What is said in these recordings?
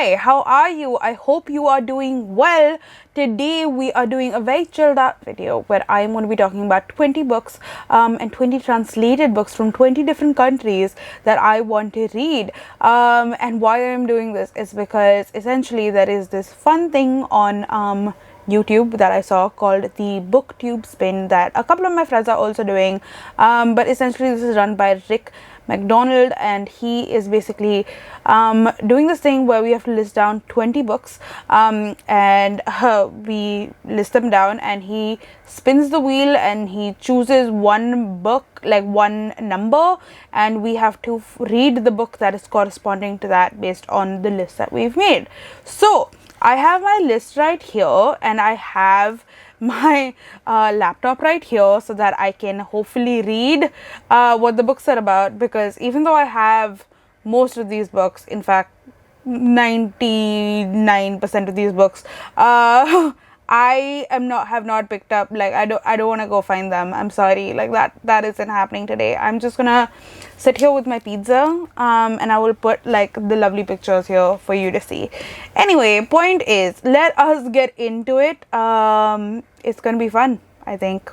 Hi, how are you? I hope you are doing well. Today we are doing a very chilled out video where I am going to be talking about 20 books and 20 translated books from 20 different countries that I want to read. And why I'm doing this is because essentially there is this fun thing on YouTube that I saw called the Booktube Spin that a couple of my friends are also doing, but essentially this is run by Rick McDonald, and he is basically doing this thing where we have to list down 20 books and we list them down, and he spins the wheel and he chooses one book, like one number, and we have to read the book that is corresponding to that based on the list that we've made. So I have my list right here, and I have my laptop right here so that I can hopefully read what the books are about, because even though I have most of these books, in fact 99% of these books, I have not picked up, like I don't want to go find them. I'm sorry, like that isn't happening today. I'm just gonna sit here with my pizza and I will put like the lovely pictures here for you to see. Anyway, point is, let us get into it. It's gonna be fun, I think.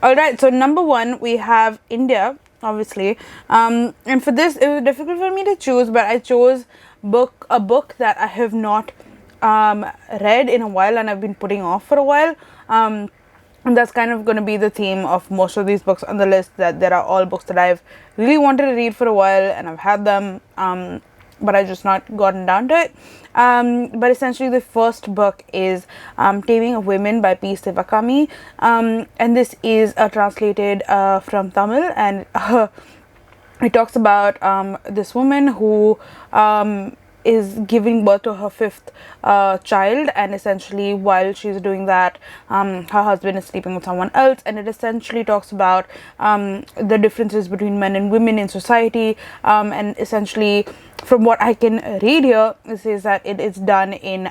Alright, so number one, we have India, obviously, and for this it was difficult for me to choose, but I chose a book that I have not read in a while and I've been putting off for a while, and that's kind of going to be the theme of most of these books on the list, that there are all books that I've really wanted to read for a while and I've had them, but I just not gotten down to it. But essentially the first book is Taming of Women by P. Sivakami, and this is translated from Tamil, and it talks about this woman who is giving birth to her fifth child, and essentially while she's doing that, her husband is sleeping with someone else, and it essentially talks about the differences between men and women in society, and essentially from what I can read here, it says that it is done in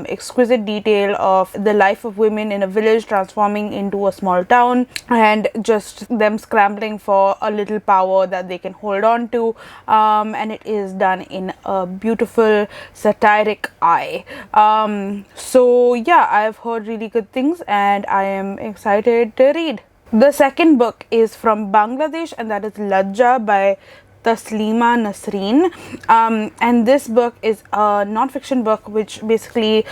exquisite detail of the life of women in a village transforming into a small town, and just them scrambling for a little power that they can hold on to, and it is done in a beautiful satiric eye. So yeah, I've heard really good things and I am excited to read. The second book is from Bangladesh, and that is Lajja by Taslima Nasrin, and this book is a non-fiction book which basically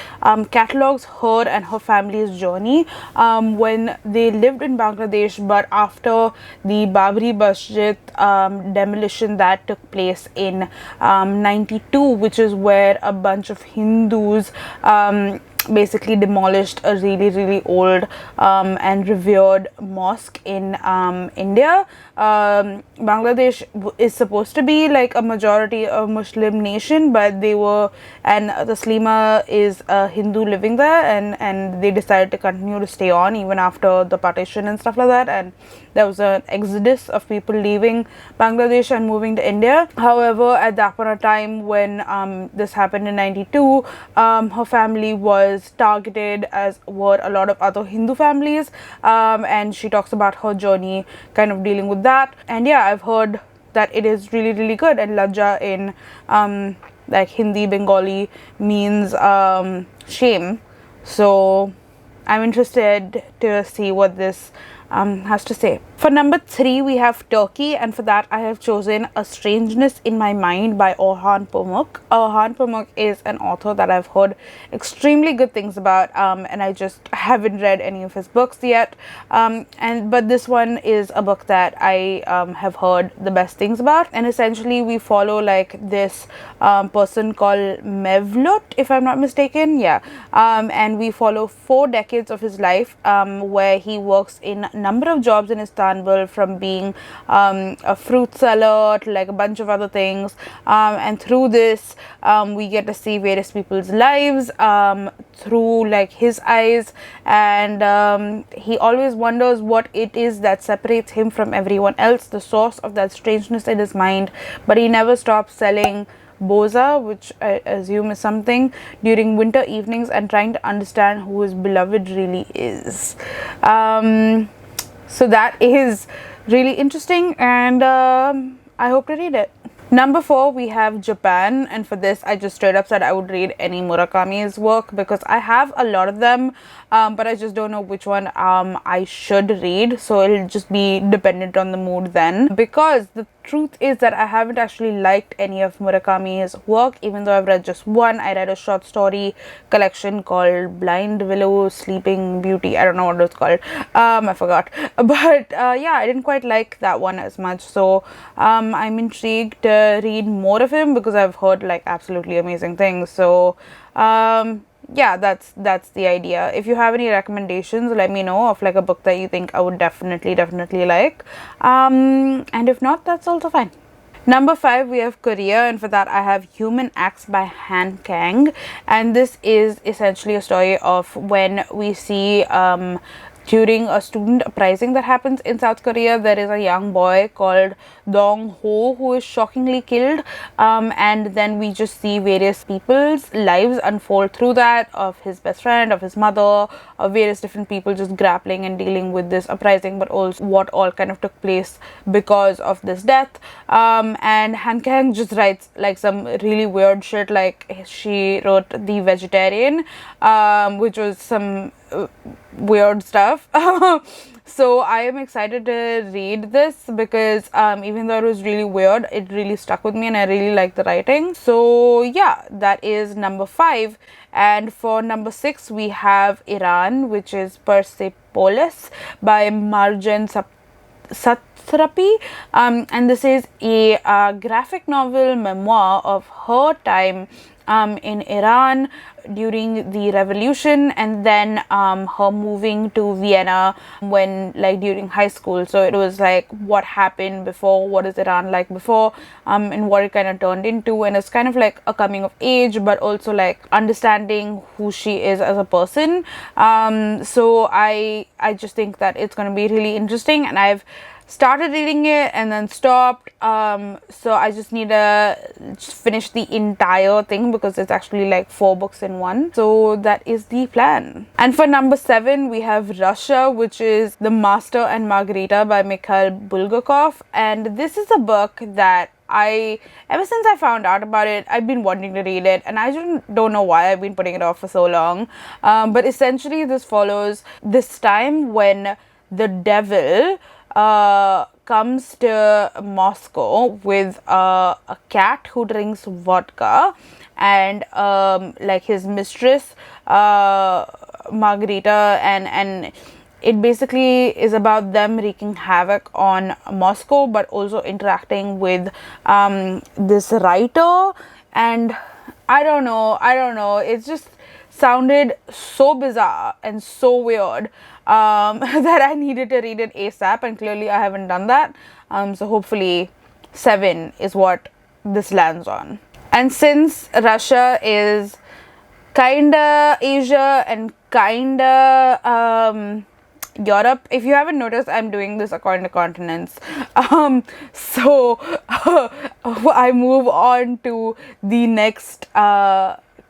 catalogues her and her family's journey when they lived in Bangladesh, but after the Babri Masjid demolition that took place in 92, which is where a bunch of Hindus basically demolished a really old and revered mosque in India. Bangladesh is supposed to be like a majority of Muslim nation, but they were, and Taslima is a Hindu living there, and they decided to continue to stay on even after the partition and stuff like that, and there was an exodus of people leaving Bangladesh and moving to India. However, at that point of time when this happened in 92, her family was targeted, as were a lot of other Hindu families, and she talks about her journey kind of dealing with that. And yeah, I've heard that it is really good, and Lajja in like Hindi Bengali means shame, so I'm interested to see what this has to say. For number 3, we have Turkey, and for that I have chosen A Strangeness in My Mind by Orhan Pamuk. Orhan Pamuk is an author that I've heard extremely good things about, and I just haven't read any of his books yet, but this one is a book that I have heard the best things about, and essentially we follow like this person called Mevlut, if I'm not mistaken, and we follow 4 decades of his life, where he works in a number of jobs in Istanbul, from being a fruit seller to like a bunch of other things, and through this we get to see various people's lives through like his eyes, and he always wonders what it is that separates him from everyone else, the source of that strangeness in his mind, but he never stops selling boza, which I assume is something, during winter evenings, and trying to understand who his beloved really is. So that is really interesting, and I hope to read it. Number 4, we have Japan, and for this I just straight up said I would read any Murakami's work because I have a lot of them, but I just don't know which one I should read, so it'll just be dependent on the mood then. Because the truth is that I haven't actually liked any of Murakami's work, even though I've read just one. I read a short story collection called Blind Willow Sleeping Beauty. I don't know what it's called. I forgot. But yeah, I didn't quite like that one as much. So I'm intrigued to read more of him because I've heard like absolutely amazing things. So yeah, that's the idea. If you have any recommendations, let me know of like a book that you think I would definitely like, and if not, that's also fine. Number 5, we have Korea, and for that I have Human Acts by Kang, and this is essentially a story of when we see during a student uprising that happens in South Korea, there is a young boy called Dong Ho who is shockingly killed, and then we just see various people's lives unfold through that, of his best friend, of his mother, of various different people just grappling and dealing with this uprising, but also what all kind of took place because of this death. And Han Kang just writes like some really weird shit, like she wrote The Vegetarian, which was some weird stuff. So I am excited to read this because even though it was really weird, it really stuck with me and I really like the writing. So yeah, that is number 5. And for number 6, we have Iran, which is Persepolis by Marjane Satrapi, and this is a graphic novel memoir of her time in Iran during the revolution, and then her moving to Vienna when like during high school. So it was like what happened before, what is Iran like before, and what it kind of turned into, and it's kind of like a coming of age but also like understanding who she is as a person. So I just think that it's going to be really interesting, and I've started reading it and then stopped, so I just need to just finish the entire thing because it's actually like 4 books in one. So that is the plan. And for number 7, we have Russia, which is The Master and Margarita by Mikhail Bulgakov, and this is a book that ever since I found out about it, I've been wanting to read it, and I don't know why I've been putting it off for so long. But essentially this follows this time when the devil comes to Moscow with a cat who drinks vodka, and like his mistress Margarita, and it basically is about them wreaking havoc on Moscow but also interacting with this writer. And I don't know, it just sounded so bizarre and so weird that I needed to read it ASAP, and clearly I haven't done that. So hopefully 7 is what this lands on. And since Russia is kinda Asia and kinda Europe, if you haven't noticed, I'm doing this according to continents. So I move on to the next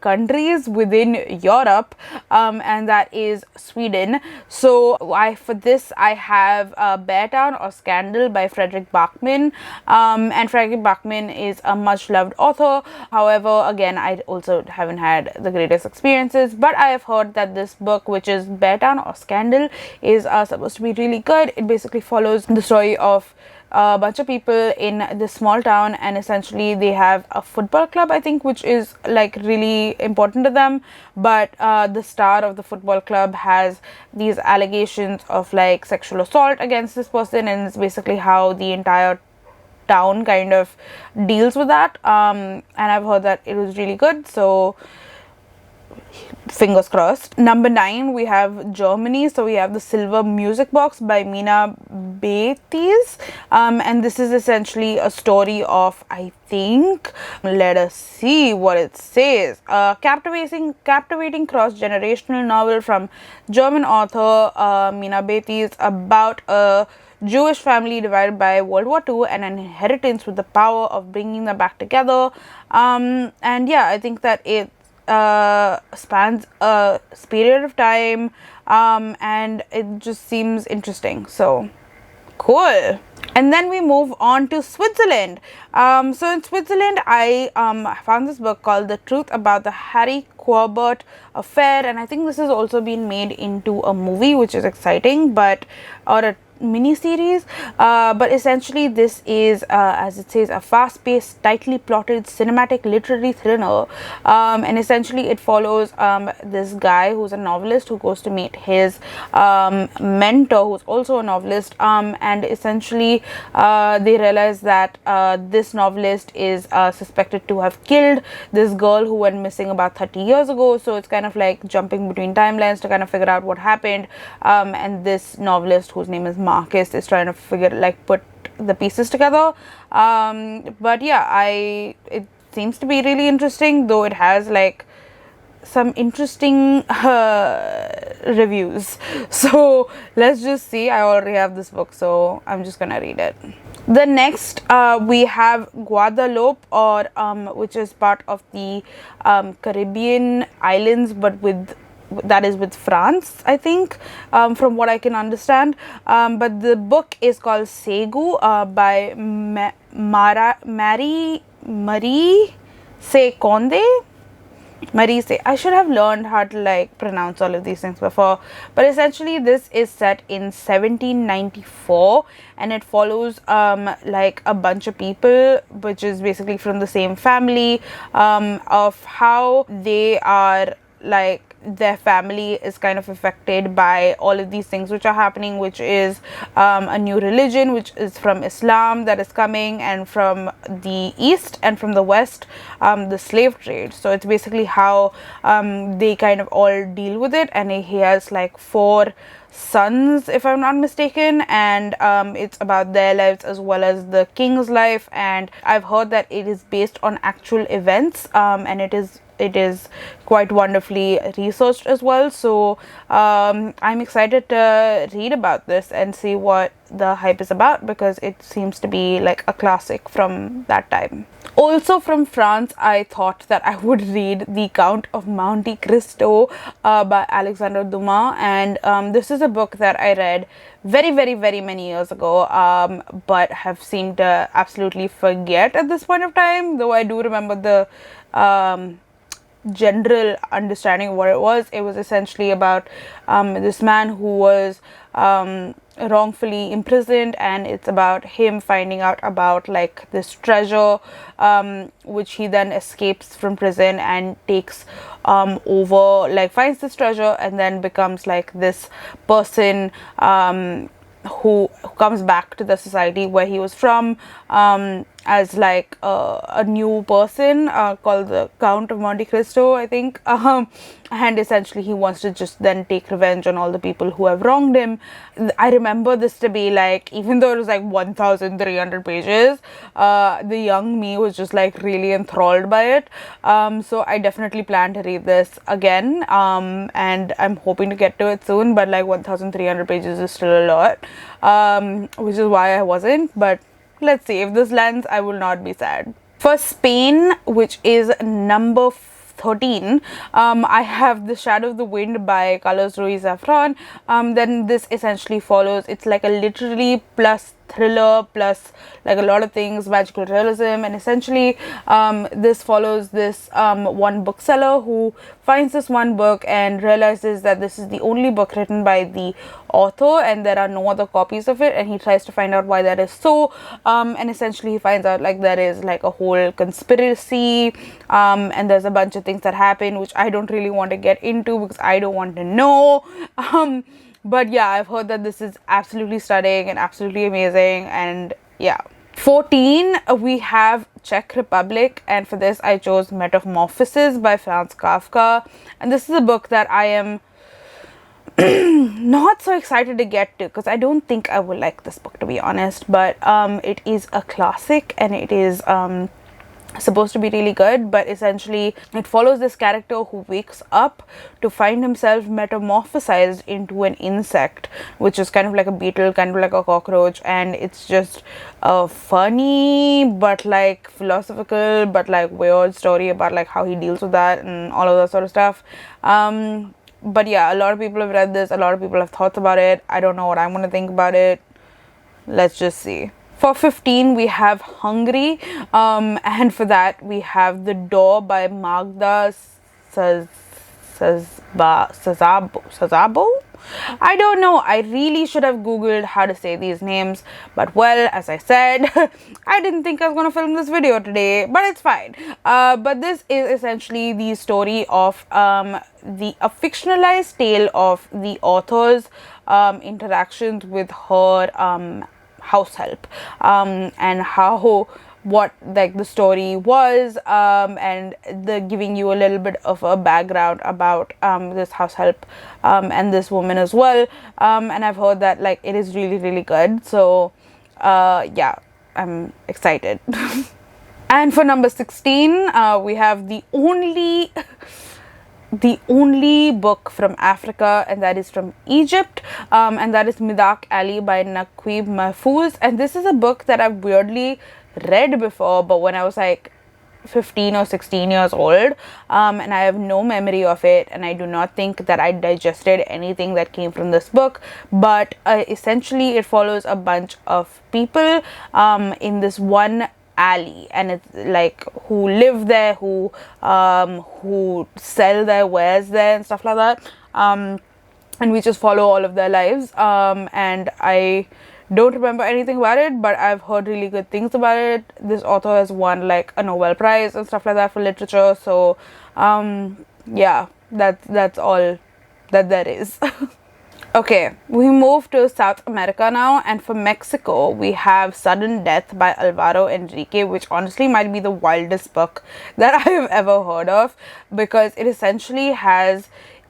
countries within Europe, and that is Sweden. So for this I have Bear Town or Scandal by Fredrick Backman, and Fredrick Backman is a much loved author. However, again, I also haven't had the greatest experiences, but I have heard that this book, which is Bear Town or Scandal, is supposed to be really good. It basically follows the story of a bunch of people in this small town, and essentially they have a football club, I think, which is like really important to them, but the star of the football club has these allegations of like sexual assault against this person, and it's basically how the entire town kind of deals with that. And I've heard that it was really good, so fingers crossed. Number 9, we have Germany. So we have The Silver Music Box by Mina, and this is essentially a story of, I think, let us see what it says, a captivating cross-generational novel from German author Mina about a Jewish family divided by World War II and an inheritance with the power of bringing them back together. And yeah, I think that it spans a period of time, and it just seems interesting. So cool. And then we move on to Switzerland. So in Switzerland, I found this book called The Truth About the Harry Quebert Affair, and I think this has also been made into a movie, which is exciting, or a mini series, but essentially this is, as it says, a fast-paced, tightly plotted cinematic literary thriller, and essentially it follows this guy who's a novelist who goes to meet his mentor, who's also a novelist, and essentially they realize that this novelist is suspected to have killed this girl who went missing about 30 years ago. So it's kind of like jumping between timelines to kind of figure out what happened, and this novelist, whose name is Marcus, is trying to put the pieces together. But yeah, it seems to be really interesting, though it has like some interesting reviews. So let's just see. I already have this book, so I'm just gonna read it. The next we have Gaudalope, or which is part of the Caribbean islands, but with France, I think, from what I can understand. But the book is called Segu, by Maryse Conde. Maryse. I should have learned how to like pronounce all of these things before, but essentially this is set in 1794, and it follows like a bunch of people, which is basically from the same family, of how they are like, their family is kind of affected by all of these things which are happening, which is a new religion, which is from Islam, that is coming, and from the east and from the west, the slave trade. So it's basically how they kind of all deal with it, and he has like 4 sons, if I'm not mistaken, and it's about their lives as well as the king's life. And I've heard that it is based on actual events, and it is quite wonderfully researched as well. So I'm excited to read about this and see what the hype is about, because it seems to be like a classic from that time. Also from France, I thought that I would read The Count of Monte Cristo by Alexandre Dumas, and this is a book that I read very many years ago, but have seemed to absolutely forget at this point of time, though I do remember the general understanding of what it was. It was essentially about this man who was wrongfully imprisoned, and it's about him finding out about like this treasure, which he then escapes from prison and takes over, like finds this treasure, and then becomes like this person who comes back to the society where he was from, as like a new person, called the Count of Monte Cristo, I think, and essentially he wants to just then take revenge on all the people who have wronged him. I remember this to be like, even though it was like 1,300 pages, the young me was just like really enthralled by it. So I definitely plan to read this again, and I'm hoping to get to it soon, but like 1,300 pages is still a lot, which is why I wasn't, but let's see. If this lands, I will not be sad. For Spain, which is number 13, I have The Shadow of the Wind by Carlos Ruiz Zafran. Then this essentially follows, it's like a literary plus thriller plus like a lot of things, magical realism, and essentially this follows this one bookseller who finds this one book and realizes that this is the only book written by the author and there are no other copies of it, and he tries to find out why that is so, and essentially he finds out like there is like a whole conspiracy, and there's a bunch of things that happen which I don't really want to get into because I don't want to know, but yeah, I've heard that this is absolutely stunning and absolutely amazing, and yeah. 14, we have Czech Republic, and for this I chose Metamorphosis by Franz Kafka, and this is a book that I am not so excited to get to because I don't think I will like this book, to be honest, but it is a classic and it is supposed to be really good. But essentially it follows this character who wakes up to find himself metamorphosized into an insect, which is kind of like a beetle, kind of like a cockroach, and it's just a funny but like philosophical but like weird story about like how he deals with that and all of that sort of stuff. But yeah, a lot of people have read this, a lot of people have thoughts about it. I don't know what I'm going to think about it. Let's just see. For 15, we have Hungry, and for that, we have The Door by Magda Sazabo. I don't know. I really should have googled how to say these names, but well, as I said, I didn't think I was going to film this video today, but it's fine. But this is essentially the story of a fictionalized tale of the author's interactions with her house help, and how what like the story was, and the giving you a little bit of a background about this house help and this woman as well, and I've heard that like it is really, really good, so yeah, I'm excited. And for number 16, we have the only book from Africa, and that is from Egypt, and that is Midak Ali by Naquib Mahfouz. And this is a book that I've weirdly read before, but when I was like 15 or 16 years old, and I have no memory of it, and I do not think that I digested anything that came from this book, but essentially it follows a bunch of people in this one alley, and it's like who live there, who sell their wares there and stuff like that, and we just follow all of their lives, and I don't remember anything about it, but I've heard really good things about it. This author has won like a Nobel Prize and stuff like that for literature, so yeah, that's all that there is. Okay, we move to South America now, and for Mexico, we have Sudden Death by Alvaro Enrique, which honestly might be the wildest book that I have ever heard of, because it essentially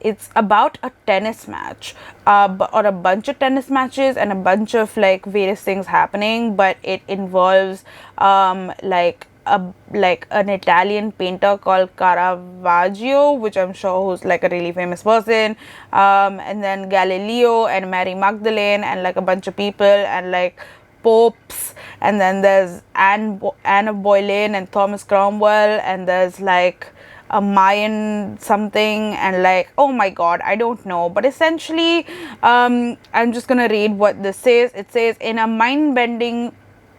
it's about a tennis match, or a bunch of tennis matches and a bunch of like various things happening, but it involves like an Italian painter called Caravaggio, which I'm sure who's like a really famous person, and then Galileo and Mary Magdalene and like a bunch of people and like popes, and then there's Anne of Boleyn and Thomas Cromwell, and there's like a Mayan something, and like, oh my god, I don't know, but essentially I'm just gonna read what this says. It says, in a mind-bending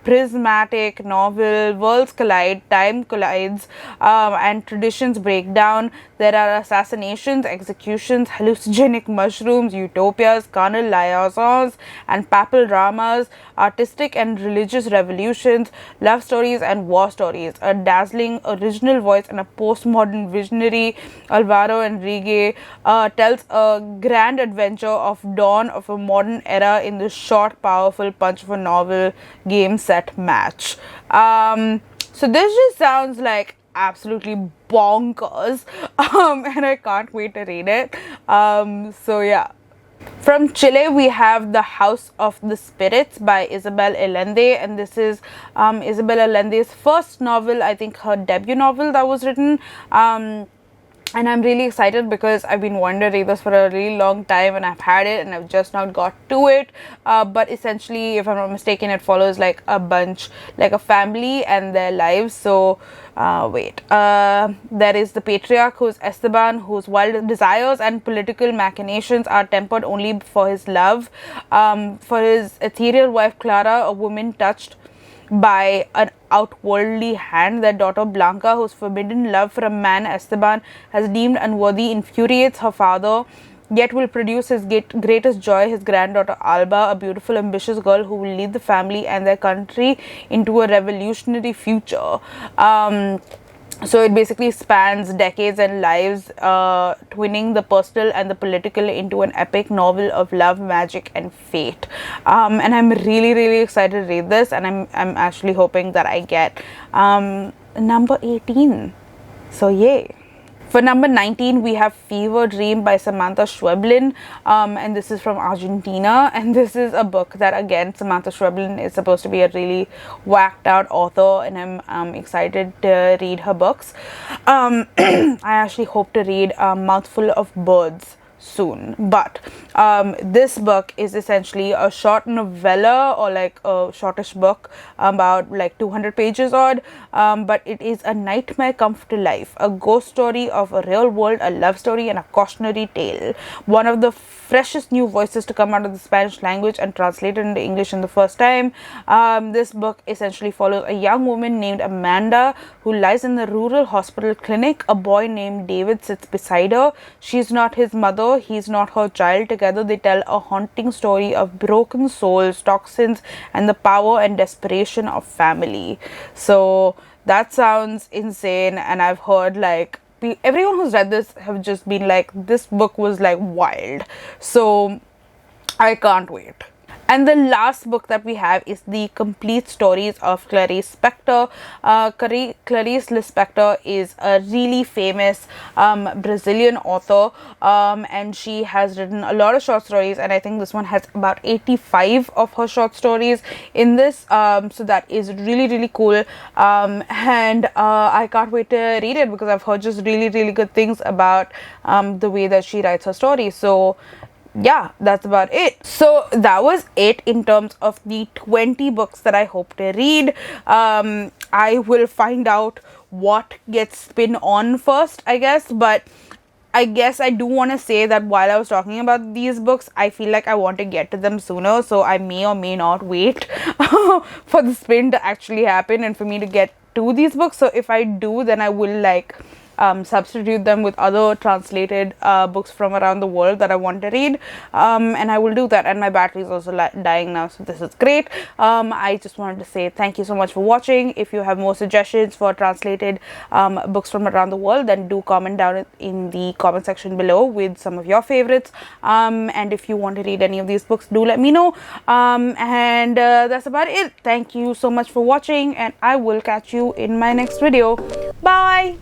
prismatic novel, worlds collide, time collides, and traditions break down. There are assassinations, executions, hallucinogenic mushrooms, utopias, carnal liaisons, and papal dramas, artistic and religious revolutions, love stories and war stories. A dazzling original voice and a postmodern visionary, Alvaro Enrique tells a grand adventure of dawn of a modern era in this short, powerful punch of a novel game set match. So this just sounds like absolutely bonkers, and I can't wait to read it. So yeah. From Chile, we have The House of the Spirits by Isabel Allende, and this is Isabel Allende's first novel, I think her debut novel that was written. And I'm really excited because I've been wanting to read this for a really long time, and I've had it and I've just not got to it. But essentially, if I'm not mistaken, it follows like a bunch, like a family and their lives. So there is the patriarch, who's Esteban, whose wild desires and political machinations are tempered only for his love for his ethereal wife Clara, a woman touched by an outworldly hand. Their daughter Blanca, whose forbidden love for a man Esteban has deemed unworthy, infuriates her father, yet will produce his greatest joy, his granddaughter Alba, a beautiful, ambitious girl who will lead the family and their country into a revolutionary future. So it basically spans decades and lives, twinning the personal and the political into an epic novel of love, magic, and fate. And I'm really, really excited to read this, and I'm actually hoping that I get number 18. So yay. For number 19, we have Fever Dream by Samantha Schweblin, and this is from Argentina, and this is a book that, again, Samantha Schweblin is supposed to be a really whacked out author, and I'm excited to read her books. I actually hope to read Mouthful of Birds. soon. But this book is essentially a short novella, or like a shortish book, about like 200 pages odd, but it is a nightmare come to life, a ghost story of a real world, a love story, and a cautionary tale. One of the freshest new voices to come out of the Spanish language and translated into English in the first time. This book essentially follows a young woman named Amanda who lies in the rural hospital clinic. A boy named David sits beside her. She's not his mother, he's not her child. Together they tell a haunting story of broken souls, toxins, and the power and desperation of family. So that sounds insane, and I've heard like everyone who's read this have just been like, this book was like wild. So I can't wait. And the last book that we have is the complete stories of Clarice Lispector. Clarice Lispector is a really famous Brazilian author, and she has written a lot of short stories, and I think this one has about 85 of her short stories in this. So that is really, really cool, and I can't wait to read it because I've heard just really, really good things about the way that she writes her stories. So yeah, that's about it. So that was it in terms of the 20 books that I hope to read. I will find out what gets spin on first, I guess, but I guess I do want to say that while I was talking about these books, I feel like I want to get to them sooner, so I may or may not wait for the spin to actually happen and for me to get to these books. So if I do, then I will like substitute them with other translated books from around the world that I want to read, and I will do that. And my battery is also dying now, so this is great. I just wanted to say thank you so much for watching. If you have more suggestions for translated books from around the world, then do comment down in the comment section below with some of your favorites, and if you want to read any of these books, do let me know. And that's about it. Thank you so much for watching, and I will catch you in my next video. Bye.